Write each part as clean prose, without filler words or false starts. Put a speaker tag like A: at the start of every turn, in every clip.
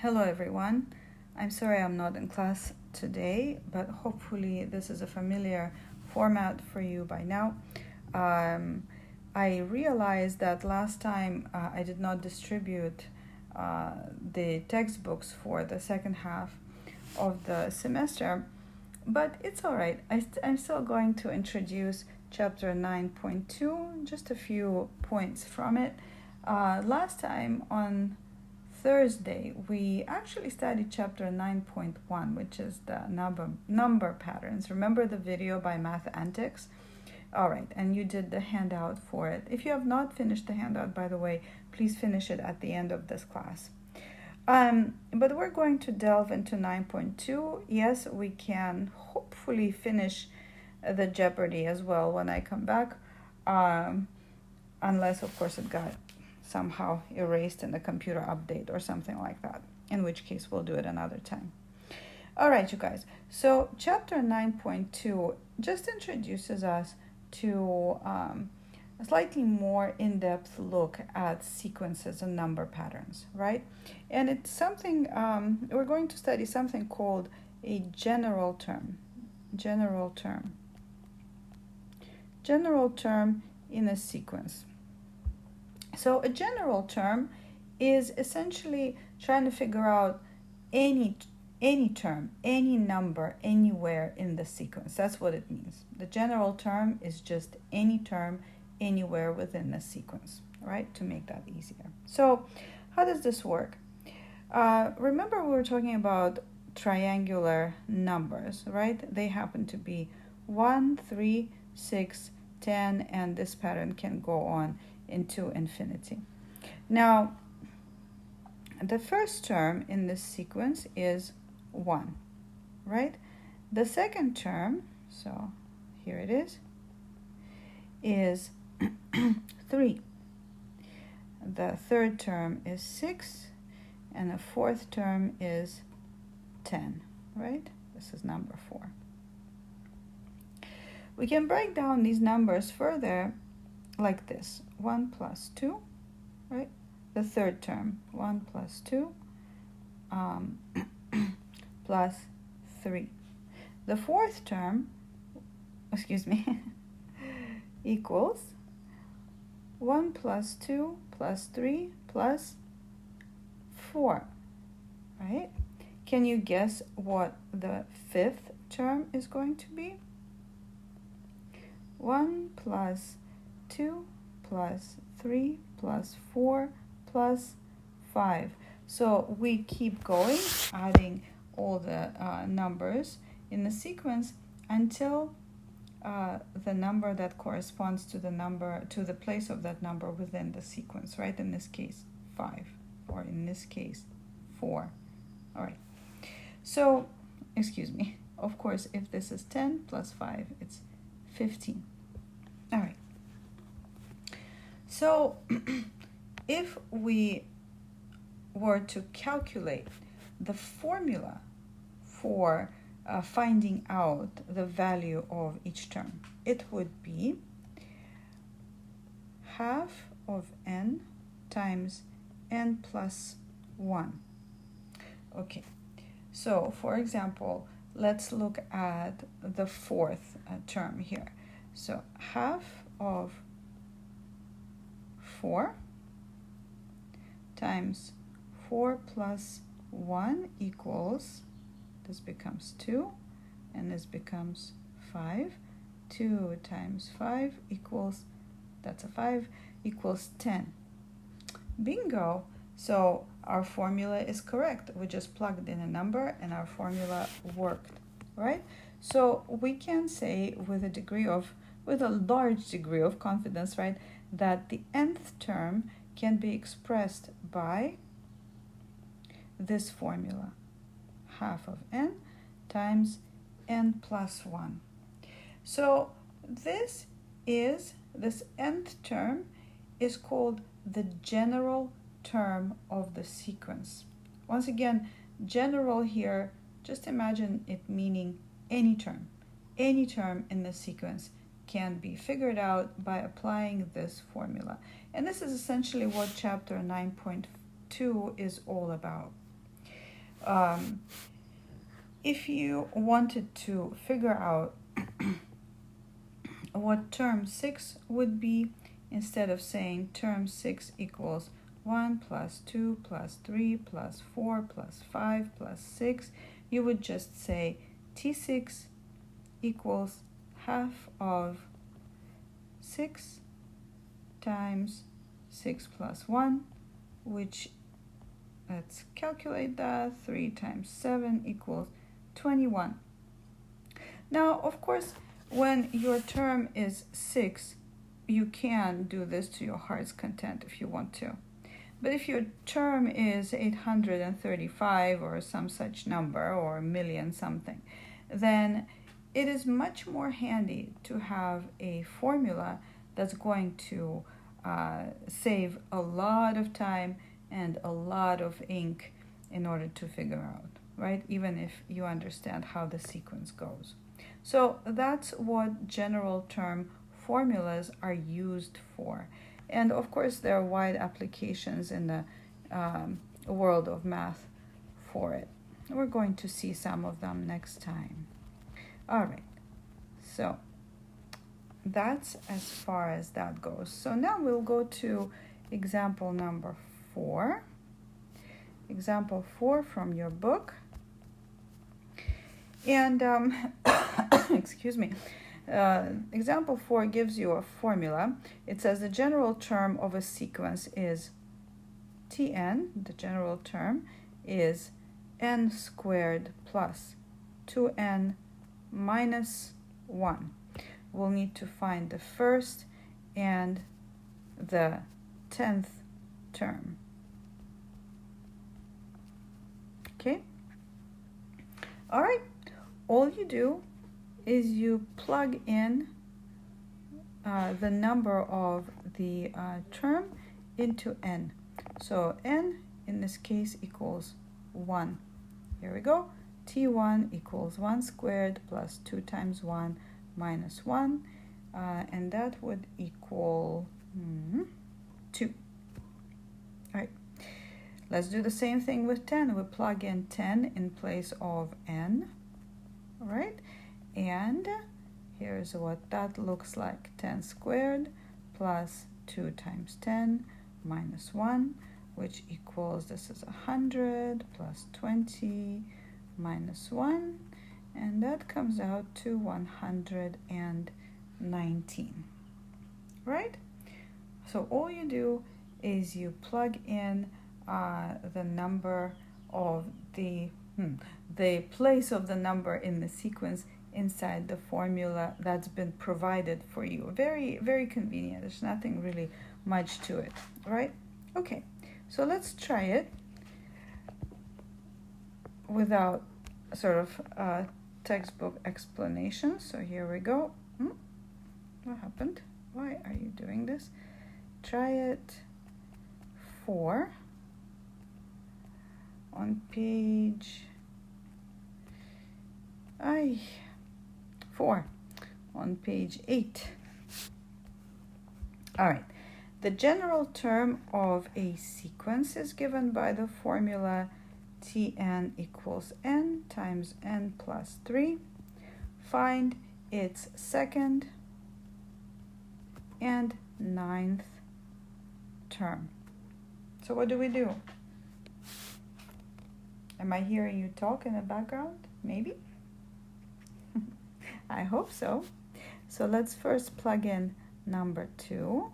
A: Hello everyone. I'm sorry I'm not in class today, but hopefully this is a familiar format for you by now. I realized that last time I did not distribute the textbooks for the second half of the semester, but it's all right. I'm still going to introduce chapter 9.2, just a few points from it. Last time on Thursday, we actually studied chapter 9.1, which is the number patterns. Remember the video by Math Antics? All right, and you did the handout for it. If you have not finished the handout, by the way, please finish it at the end of this class. But we're going to delve into 9.2. Yes, we can hopefully finish the Jeopardy as well when I come back, unless, of course, it got somehow erased in the computer update or something like that, in which case we'll do it another time. All right, you guys. So chapter 9.2 just introduces us to a slightly more in-depth look at sequences and number patterns, right? And it's something, we're going to study something called a general term in a sequence. So a general term is essentially trying to figure out any term, any number, anywhere in the sequence. That's what it means. The general term is just any term anywhere within the sequence, right? To make that easier. So how does this work? Remember we were talking about triangular numbers, right? They happen to be 1, 3, 6, 10, and this pattern can go on into infinity. Now, the first term in this sequence is 1, right? The second term, so here it is 3. The third term is 6, and the fourth term is 10, right? This is number 4. We can break down these numbers further like this: 1 plus 2, right? The third term, 1 plus 2 plus 3. The fourth term, equals 1 plus 2 plus 3 plus 4, right? Can you guess what the fifth term is going to be? 1 plus 2 plus 3 plus 4 plus 5. So we keep going, adding all the numbers in the sequence until the number that corresponds to the place of that number within the sequence, right? In this case, 5, or in this case, 4. All right. So, of course, if this is 10 plus 5, it's 15. All right. So if we were to calculate the formula for finding out the value of each term, it would be half of n times n plus 1. Okay, so for example, let's look at the fourth term here. So half of 4 times 4 plus 1 equals, this becomes 2, and this becomes 5. 2 times 5 equals, that's a 5, equals 10. Bingo! So our formula is correct. We just plugged in a number and our formula worked, right? So we can say with a large degree of confidence, right, that the nth term can be expressed by this formula: half of n times n plus 1. So this nth term is called the general term of the sequence. Once again, general here, just imagine it meaning any term. Any term in the sequence can be figured out by applying this formula. And this is essentially what chapter 9.2 is all about. If you wanted to figure out what term 6 would be, instead of saying term 6 equals 1 plus 2 plus 3 plus 4 plus 5 plus 6, you would just say T6 equals half of 6 times 6 plus 1, which, let's calculate that, 3 times 7 equals 21. Now, of course, when your term is 6, you can do this to your heart's content if you want to. But if your term is 835 or some such number, or a million something, then it is much more handy to have a formula that's going to save a lot of time and a lot of ink in order to figure out, right? Even if you understand how the sequence goes. So that's what general term formulas are used for. And of course, there are wide applications in the world of math for it. We're going to see some of them next time. All right, so that's as far as that goes. So now we'll go to example number 4. Example 4 from your book. And excuse me. Example 4 gives you a formula. It says the general term of a sequence is Tn, the general term, is n squared plus 2n minus 1. We'll need to find the first and the 10th term. Okay? All right. All you do is you plug in the number of the term into n. So n in this case equals 1. Here we go. T1 equals 1 squared plus 2 times 1 minus 1. And that would equal 2. All right. Let's do the same thing with 10. We plug in 10 in place of n. All right. And here's what that looks like. 10 squared plus 2 times 10 minus 1, which equals, this is 100 plus 20 minus 1, and that comes out to 119, right? So all you do is you plug in the number of the place of the number in the sequence inside the formula that's been provided for you. Very, very convenient. There's nothing really much to it, right? Okay, so let's try it without sort of textbook explanation. So here we go. What happened? Why are you doing this? Try it 4 on page 4 on page 8. All right. The general term of a sequence is given by the formula Tn equals n times n plus 3. Find its second and 9th term. So what do we do? Am I hearing you talk in the background? Maybe? I hope so. So let's first plug in number 2.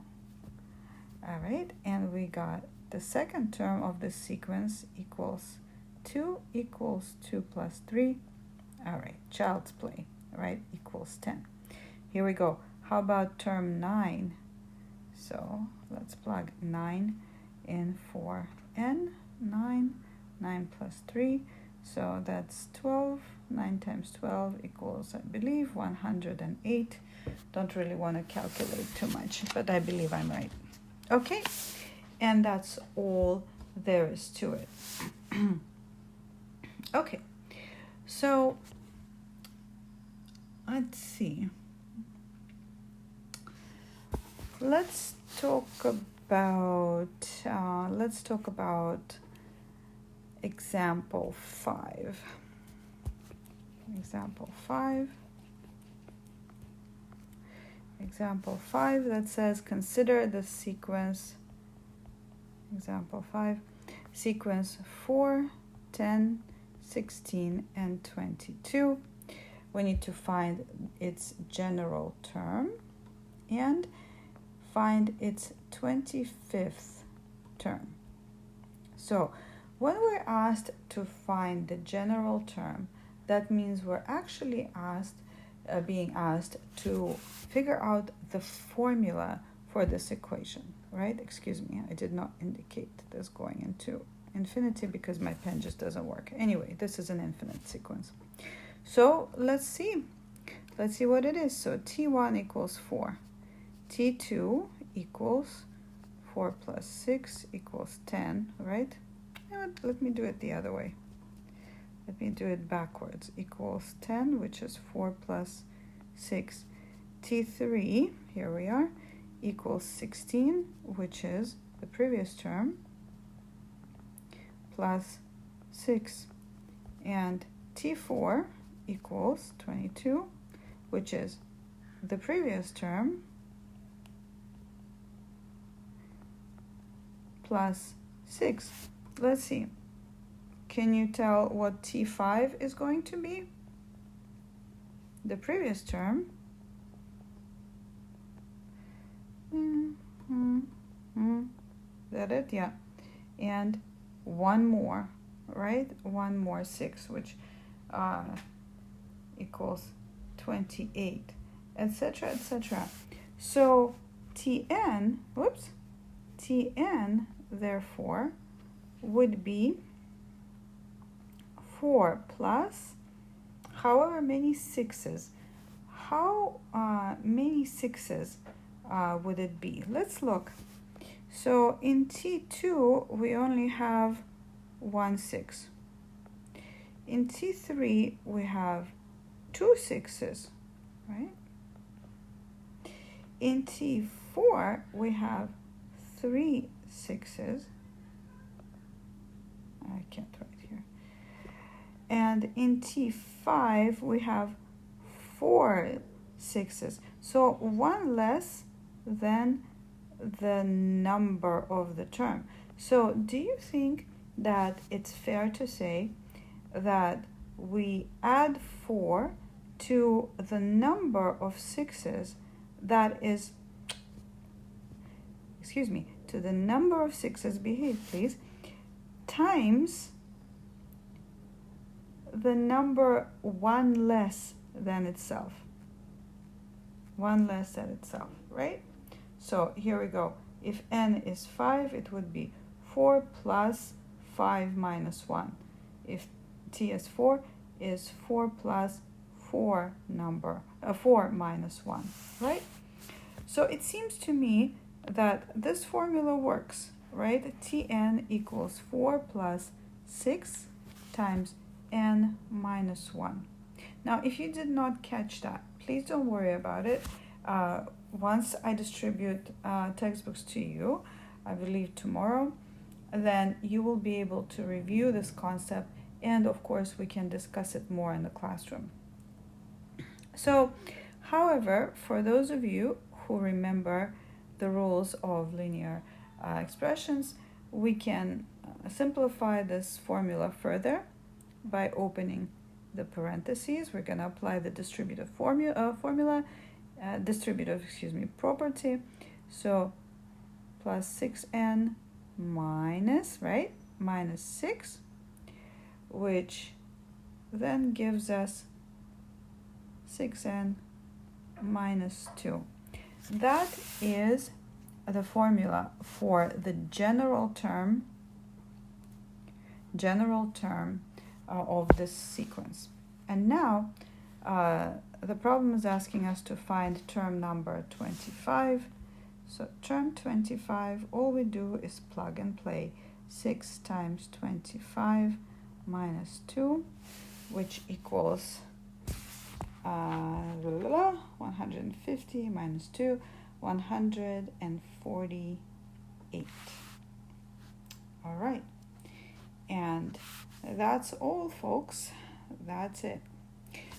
A: All right, and we got the second term of this sequence equals 2 equals 2 plus 3. All right, child's play, right, equals 10. Here we go. How about term 9? So let's plug 9 in for n. 9 plus 3. So that's 12. 9 times 12 equals, I believe, 108. Don't really want to calculate too much, but I believe I'm right. Okay, and that's all there is to it. Okay, so let's see. Let's talk about example 5. Example 5. Example 5 that says consider the sequence. Example 5. Sequence 4, 10, 16, and 22. We need to find its general term and find its 25th term. So when we're asked to find the general term, that means we're actually being asked to figure out the formula for this equation, right? Excuse me, I did not indicate this going into infinity because my pen just doesn't work. Anyway, this is an infinite sequence. So let's see what it is. So t1 equals 4, t2 equals 4 plus 6 equals 10, right? Let me do it the other way. Let me do it backwards. Equals 10, which is 4 plus 6. T3, here we are, equals 16, which is the previous term, plus 6. And T4 equals 22, which is the previous term, plus 6. Let's see. Can you tell what T5 is going to be? The previous term. That it? Yeah. And one more, right? One more 6, which equals 28, etc., etc. So Tn, Tn, therefore, would be 4 plus however many 6s. How many 6s would it be? Let's look. So in T2, we only have 1 6. In T3, we have 2 6s, right? In T4, we have 3 6s. I can't write here. And in T5, we have 4 6s. So one less than the number of the term. So do you think that it's fair to say that we add 4 to the number of 6s that is, to the number of 6s, behave please, times the number 1 less than itself. 1 less than itself, right? So here we go. If n is 5, it would be 4 plus 5 minus 1. If t is 4, is 4 plus 4 minus 1, right? So it seems to me that this formula works, right? Tn equals 4 plus 6 times n minus 1. Now, if you did not catch that, please don't worry about it. Once I distribute textbooks to you, I believe tomorrow, then you will be able to review this concept, and of course we can discuss it more in the classroom. So, however, for those of you who remember the rules of linear expressions, we can simplify this formula further by opening the parentheses. We're going to apply the distributive property. So plus 6n minus, right? Minus 6, which then gives us 6n minus 2. That is the formula for the general term of this sequence. And now the problem is asking us to find term number 25. So term 25, all we do is plug and play 6 times 25 minus 2, which equals 150 minus 2, 148. All right. And that's all, folks. That's it.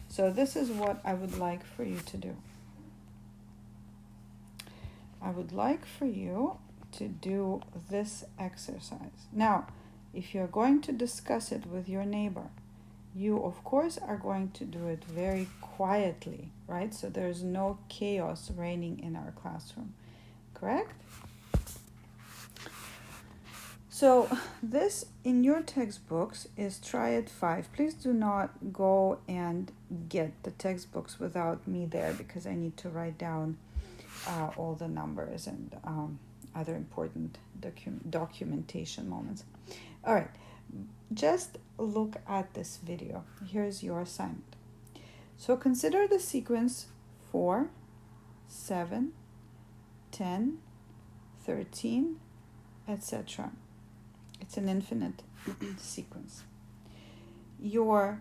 A: So this is what I would like for you to do. I would like for you to do this exercise. Now, if you're going to discuss it with your neighbor, you of course are going to do it very quietly, right? So there's no chaos reigning in our classroom, correct? So this in your textbooks is try at 5. Please do not go and get the textbooks without me there, because I need to write down all the numbers and other important documentation moments. All right, just look at this video. Here's your assignment. So consider the sequence 4, 7, 10, 13, etc. It's an infinite sequence. Your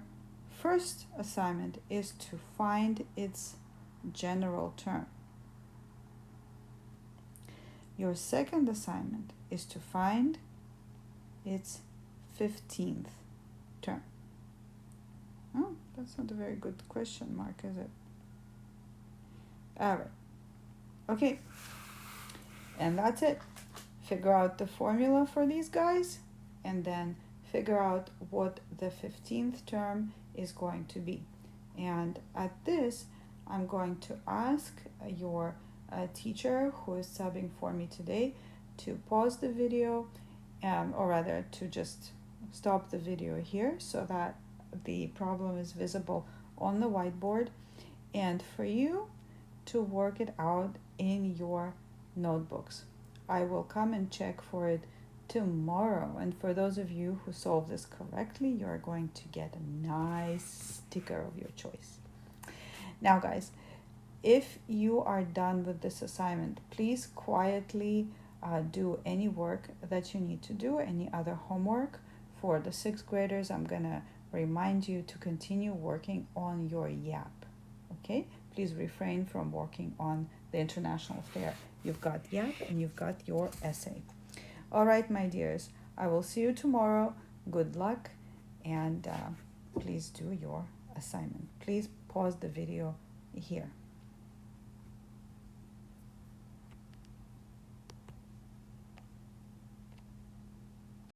A: first assignment is to find its general term. Your second assignment is to find its 15th term. Oh, that's not a very good question mark, is it? All right. Okay. And that's it. Figure out the formula for these guys, and then figure out what the 15th term is going to be. And at this, I'm going to ask your teacher who is subbing for me today to pause the video, or rather to just stop the video here so that the problem is visible on the whiteboard, and for you to work it out in your notebooks. I will come and check for it tomorrow, and for those of you who solve this correctly, you're going to get a nice sticker of your choice. Now guys, if you are done with this assignment, please quietly do any work that you need to do, any other homework. For the 6th graders, I'm gonna remind you to continue working on your YAP, okay? Please refrain from working on the international fair. You've got YAP and you've got your essay. All right, my dears, I will see you tomorrow. Good luck, and please do your assignment. Please pause the video here.